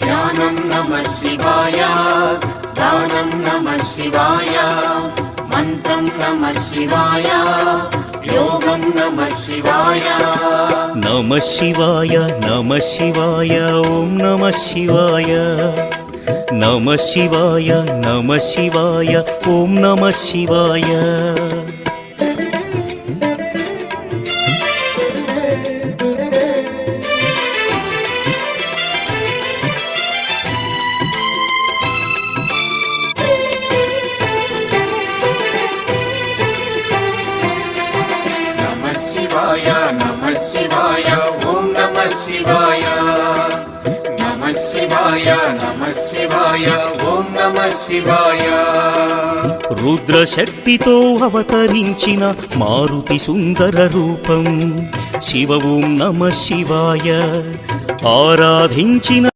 ధ్యానం నమః శివాయ, గానం నమః శివాయ, మంత్రం నమః శివాయ, యోగం నమః శివాయ. నమః శివాయ నమః శివాయ ఓం నమః శివాయ. నమః శివాయ నమః శివాయ ఓం నమః శివాయ. నమః శివాయ నమః శివాయ ఓం నమః శివాయ. నమః శివాయ నమః శివాయ ఓం నమః శివాయ. రుద్రశక్తితో అవతరించిన మారుతి సుందర రూపం శివ ఓం నమః శివాయ. ఆరాధించిన